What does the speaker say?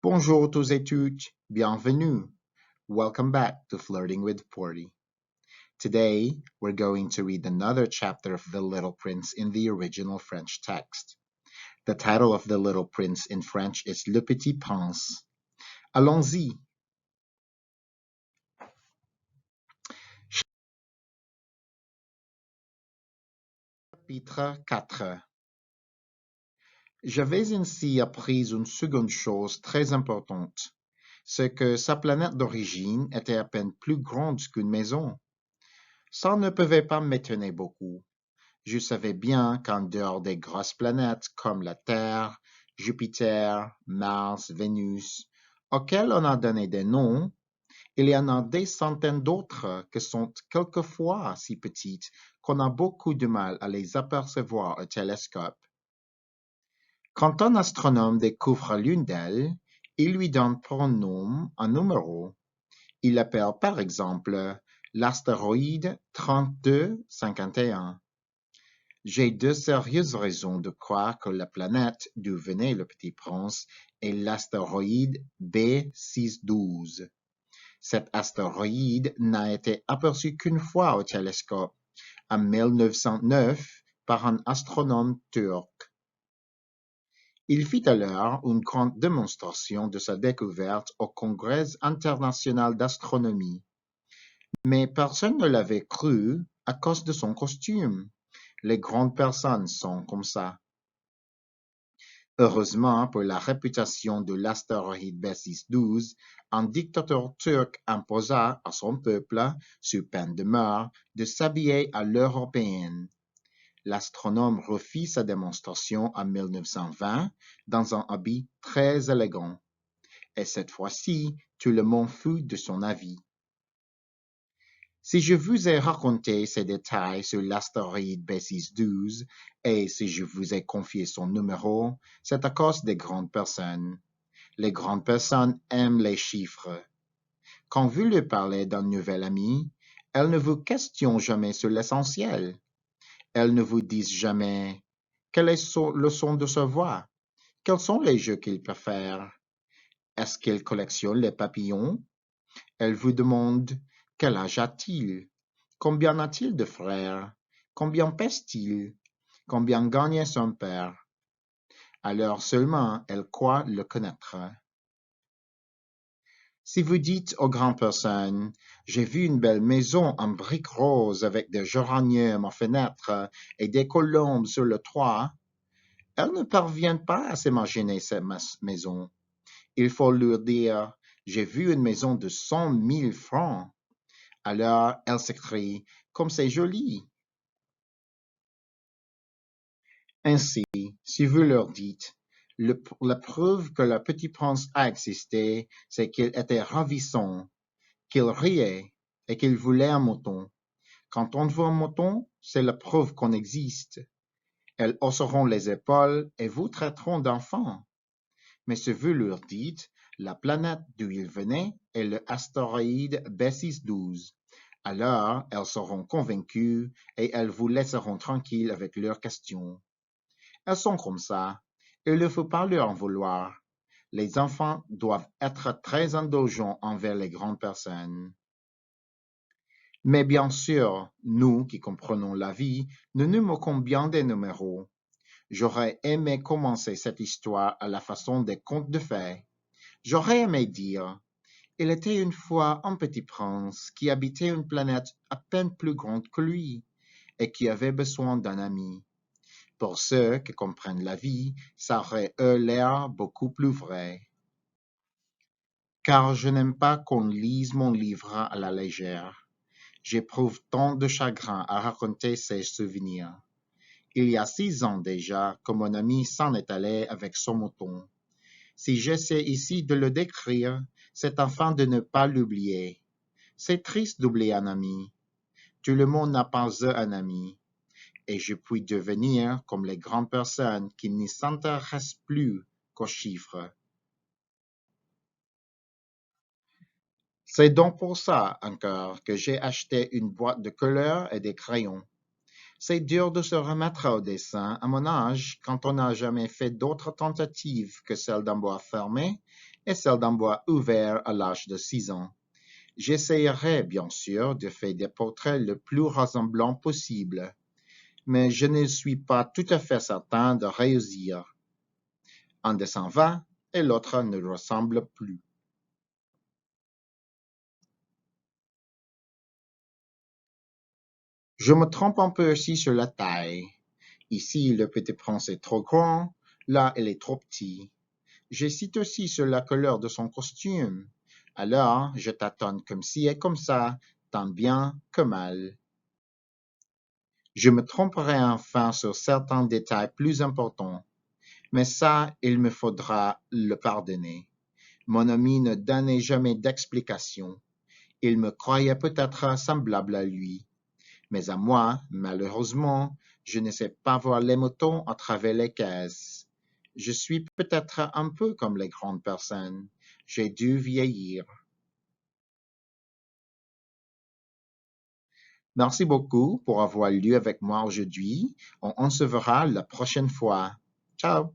Bonjour tous et toutes, bienvenue. Welcome back to Flirting with Forty. Today, we're going to read another chapter of The Little Prince in the original French text. The title of The Little Prince in French is Le Petit Prince. Allons-y. Chapitre 4. J'avais ainsi appris une seconde chose très importante, c'est que sa planète d'origine était à peine plus grande qu'une maison. Ça ne pouvait pas m'étonner beaucoup. Je savais bien qu'en dehors des grosses planètes comme la Terre, Jupiter, Mars, Vénus, auxquelles on a donné des noms, il y en a des centaines d'autres qui sont quelquefois si petites qu'on a beaucoup de mal à les apercevoir au télescope. Quand un astronome découvre l'une d'elles, il lui donne pour nom un numéro. Il l'appelle par exemple l'astéroïde 3251. J'ai de sérieuses raisons de croire que la planète d'où venait le Petit Prince est l'astéroïde B612. Cet astéroïde n'a été aperçu qu'une fois au télescope, en 1909, par un astronome turc. Il fit alors une grande démonstration de sa découverte au Congrès international d'astronomie, mais personne ne l'avait cru à cause de son costume. Les grandes personnes sont comme ça. Heureusement pour la réputation de l'astéroïde B612, un dictateur turc imposa à son peuple, sous peine de mort, de s'habiller à l'européenne. L'astronome refit sa démonstration en 1920 dans un habit très élégant. Et cette fois-ci, tout le monde fut de son avis. Si je vous ai raconté ces détails sur l'astéroïde B612 et si je vous ai confié son numéro, c'est à cause des grandes personnes. Les grandes personnes aiment les chiffres. Quand vous leur parlez d'un nouvel ami, elles ne vous questionnent jamais sur l'essentiel. Elles ne vous disent jamais quel est le son de sa voix, quels sont les jeux qu'il préfère, est-ce qu'il collectionne les papillons. Elles vous demandent quel âge a-t-il, combien a-t-il de frères, combien pèse-t-il, combien gagne son père. Alors seulement elles croient le connaître. Si vous dites aux grandes personnes, j'ai vu une belle maison en briques roses avec des géraniums aux fenêtres et des colombes sur le toit, elles ne parviennent pas à s'imaginer cette maison. Il faut leur dire, j'ai vu une maison de 100 000 francs. Alors elles s'écrient, comme c'est joli. Ainsi, si vous leur dites, la preuve que le petit prince a existé, c'est qu'il était ravissant, qu'il riait et qu'il voulait un mouton. Quand on veut un mouton, c'est la preuve qu'on existe. Elles hausseront les épaules et vous traiteront d'enfant. Mais si vous leur dites, la planète d'où il venait est le astéroïde B612. Alors, elles seront convaincues et elles vous laisseront tranquille avec leurs questions. Elles sont comme ça. Il ne faut pas leur en vouloir. Les enfants doivent être très indulgents envers les grandes personnes. Mais bien sûr, nous qui comprenons la vie, nous nous moquons bien des numéros. J'aurais aimé commencer cette histoire à la façon des contes de fées. J'aurais aimé dire, il était une fois un petit prince qui habitait une planète à peine plus grande que lui et qui avait besoin d'un ami. Pour ceux qui comprennent la vie, ça aurait eu l'air beaucoup plus vrai. Car je n'aime pas qu'on lise mon livre à la légère. J'éprouve tant de chagrin à raconter ces souvenirs. Il y a 6 ans déjà que mon ami s'en est allé avec son mouton. Si j'essaie ici de le décrire, c'est afin de ne pas l'oublier. C'est triste d'oublier un ami. Tout le monde n'a pas un ami. Et je puis devenir comme les grandes personnes qui ne s'intéressent plus qu'aux chiffres. C'est donc pour ça encore que j'ai acheté une boîte de couleurs et des crayons. C'est dur de se remettre au dessin à mon âge quand on n'a jamais fait d'autres tentatives que celle d'un bois fermé et celle d'un bois ouvert à l'âge de 6 ans. J'essayerai bien sûr de faire des portraits le plus ressemblants possible, mais je ne suis pas tout à fait certain de réussir. Un dessin va et l'autre ne ressemble plus. Je me trompe un peu aussi sur la taille. Ici, le petit prince est trop grand, là, il est trop petit. J'hésite aussi sur la couleur de son costume. Alors, je tâtonne comme ci et comme ça, tant bien que mal. Je me tromperai enfin sur certains détails plus importants, mais ça, il me faudra le pardonner. Mon ami ne donnait jamais d'explication. Il me croyait peut-être semblable à lui, mais à moi, malheureusement, je ne sais pas voir les moutons à travers les caisses. Je suis peut-être un peu comme les grandes personnes. J'ai dû vieillir. Merci beaucoup pour avoir lu avec moi aujourd'hui. On se verra la prochaine fois. Ciao!